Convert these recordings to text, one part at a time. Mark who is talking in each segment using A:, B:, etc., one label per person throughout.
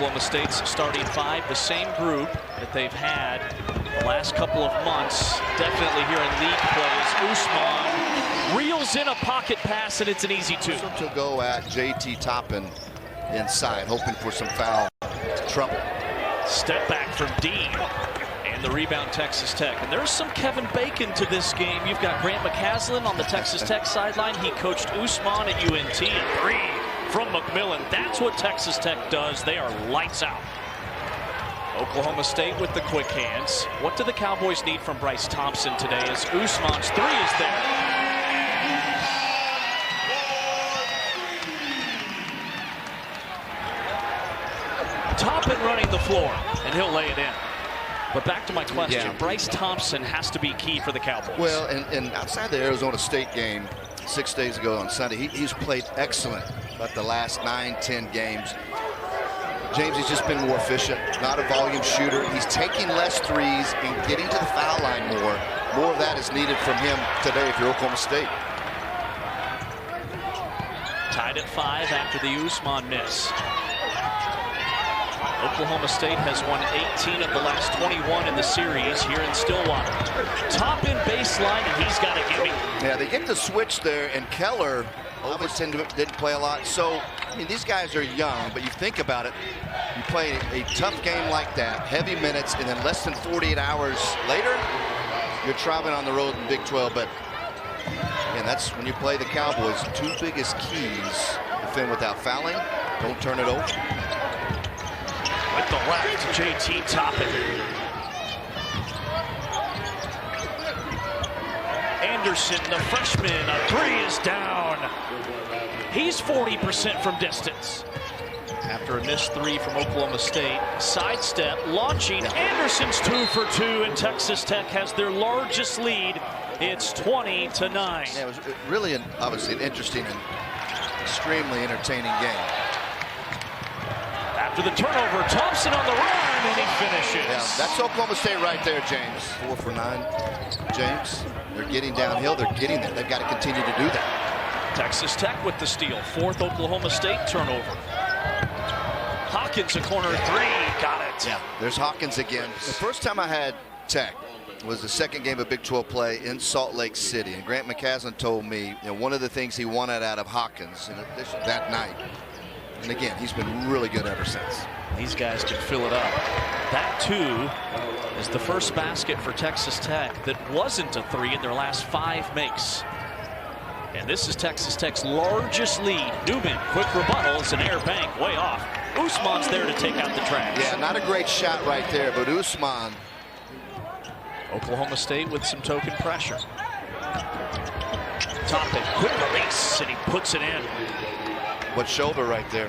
A: Oklahoma State's starting five, the same group that they've had the last couple of months. Definitely here in league plays. Usman reels in a pocket pass, and it's an easy two.
B: To go at JT Toppin inside, hoping for some foul trouble.
A: Step back from Dean. And the rebound, Texas Tech. And there's some Kevin Bacon to this game. You've got Grant McCaslin on the Texas Tech sideline. He coached Usman at UNT. And three from McMillan. That's what Texas Tech does. They are lights out. Oklahoma State with the quick hands. What do the Cowboys need from Bryce Thompson today as Usman's three is there? Toppin running the floor, and he'll lay it in. But back to my question, Bryce Thompson has to be key for the Cowboys.
B: Well, and outside the Arizona State game 6 days ago on Sunday, he's played excellent about the last 9-10 games. James, he's just been more efficient, not a volume shooter. He's taking less threes and getting to the foul line more. More of that is needed from him today if you're Oklahoma State.
A: Tied at 5 after the Usman miss. Oklahoma State has won 18 of the last 21 in the series here in Stillwater. Top in baseline, and he's got a gimme.
B: Yeah, they get the switch there, and Keller Overton didn't play a lot. So, I mean, these guys are young, but you think about it, you play a tough game like that, heavy minutes, and then less than 48 hours later, you're traveling on the road in Big 12. But, again, that's when you play the Cowboys. Two biggest keys: defend without fouling, don't turn it over.
A: With the left, JT Toppin. Anderson, the freshman, a three is down. He's 40% from distance. After a missed three from Oklahoma State, sidestep, launching. Anderson's 2 for 2, and Texas Tech has their largest lead. It's 20-9.
B: Yeah, it was really, obviously, an interesting and extremely entertaining game.
A: After the turnover, Thompson on the run, and he finishes.
B: Yeah, that's Oklahoma State right there, James. 4 for 9, James. They're getting downhill. They're getting there. They've got to continue to do that.
A: Texas Tech with the steal. 4th Oklahoma State turnover. Hawkins, a corner three. Got it.
B: Yeah, there's Hawkins again. The first time I had Tech was the second game of Big 12 play in Salt Lake City. And Grant McCaslin told me, one of the things he wanted out of Hawkins, in addition to that night, and again, he's been really good ever since.
A: These guys can fill it up. That, too, is the first basket for Texas Tech that wasn't a three in their last 5 makes. And this is Texas Tech's largest lead. Newman, quick rebuttals, and air bank way off. Usman's there to take out the trash.
B: Yeah, not a great shot right there, but Usman.
A: Oklahoma State with some token pressure. Toppin, quick release, and he puts it in.
B: What shoulder right there?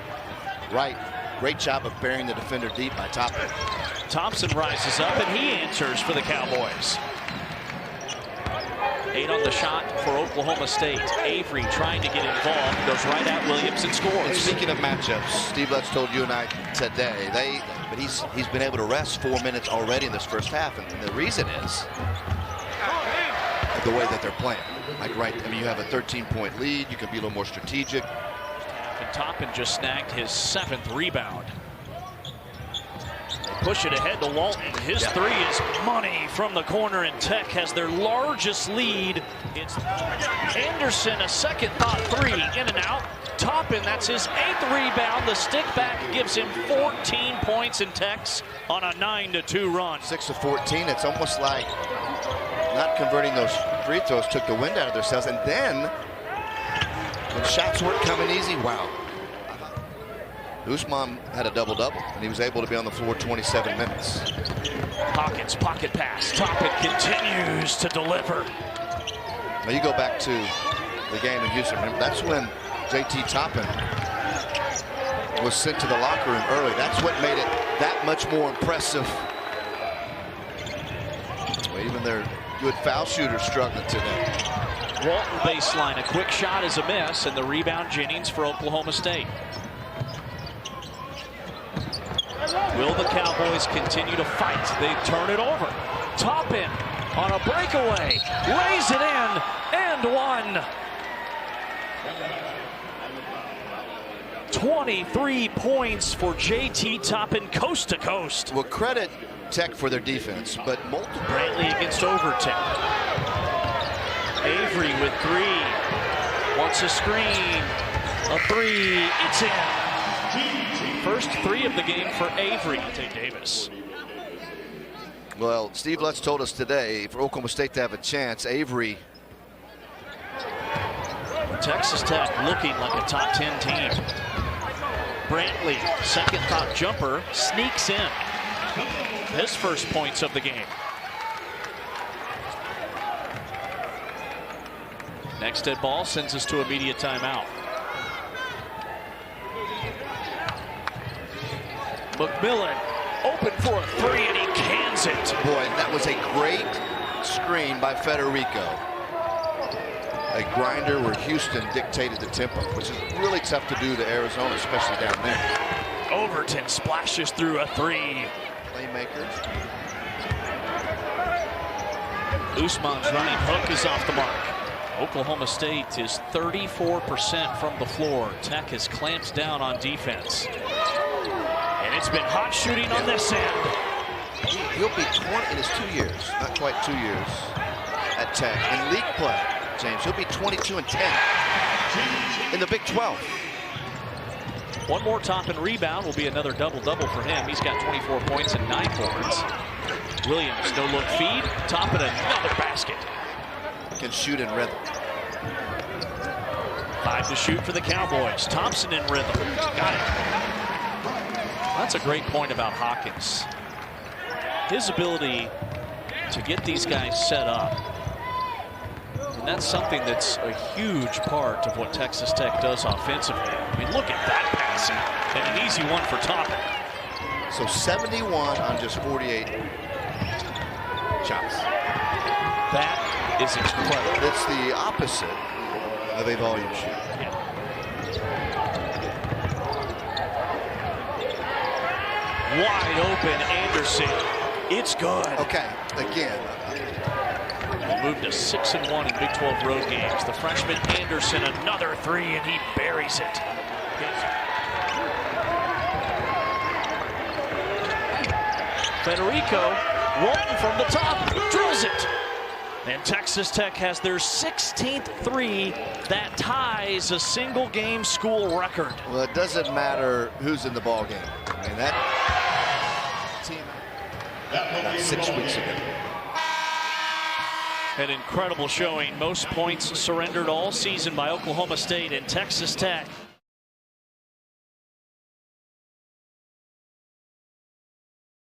B: Right. Great job of burying the defender deep by Toppin.
A: Thompson rises up, and he answers for the Cowboys. 8 on the shot for Oklahoma State. Avery trying to get involved, goes right at Williams and scores.
B: And speaking of matchups, Steve Lutz told you and I today, but he's been able to rest 4 minutes already in this first half, and the reason is the way that they're playing. Like, right, I mean, you have a 13-point lead, you can be a little more strategic.
A: And Toppin just snagged his 7th rebound. They push it ahead to Walton. His three is money from the corner, and Tech has their largest lead. It's Anderson, a second thought three, in and out. Toppin, that's his 8th rebound. The stick back gives him 14 points, and Tech's on a 9-2 run.
B: 6 of 14. It's almost like not converting those free throws took the wind out of their sails, and then when shots weren't coming easy, wow. Usman had a double-double, and he was able to be on the floor 27 minutes.
A: Hawkins, pocket pass. Toppin continues to deliver.
B: Now you go back to the game in Houston. Remember, that's when JT Toppin was sent to the locker room early. That's what made it that much more impressive. Well, even their good foul shooters struggling today.
A: Walton baseline, a quick shot is a miss, and the rebound Jennings for Oklahoma State. Will the Cowboys continue to fight? They turn it over. Toppin on a breakaway, lays it in, and one. 23 points for JT Toppin, coast to coast.
B: Well, credit Tech for their defense, but multiple.
A: Brantley against Overton. Avery with 3. Wants a screen. A 3. It's in. First 3 of the game for Avery. Davis.
B: Well, Steve Lutz told us today for Oklahoma State to have a chance, Avery.
A: Texas Tech looking like a top 10 team. Brantley, second thought jumper, sneaks in. His first points of the game. Next dead ball sends us to immediate timeout. McMillan open for a 3 and he cans it.
B: Boy, that was a great screen by Federico. A grinder where Houston dictated the tempo, which is really tough to do to Arizona, especially down there.
A: Overton splashes through a 3.
B: Playmakers.
A: Usman's running hook is off the mark. Oklahoma State is 34% from the floor. Tech has clamped down on defense. And it's been hot shooting on this end.
B: He'll be 20 in his 2 years, not quite 2 years at Tech. In league play, James, he'll be 22 and 10 in the Big 12.
A: One more Toppin rebound will be another double-double for him. He's got 24 points and 9 boards. Williams, no-look feed. Toppin another basket.
B: Can shoot in rhythm.
A: 5 to shoot for the Cowboys. Thompson in rhythm. Got it. That's a great point about Hawkins. His ability to get these guys set up. And that's something that's a huge part of what Texas Tech does offensively. I mean, look at that passing. And an easy one for Toppin.
B: So 71 on just 48 shots.
A: That is incredible.
B: It's the opposite of a volume shoot.
A: Yeah. Wide open Anderson. It's good.
B: Okay, again.
A: We'll move to 6-1 in Big 12 road games. The freshman Anderson, another 3, and he buries it. Federico rolling from the top, drills it. And Texas Tech has their 16th 3 that ties a single game school record.
B: Well, it doesn't matter who's in the ball game. I mean, that team about 6 weeks ago.
A: An incredible showing. Most points surrendered all season by Oklahoma State, and Texas Tech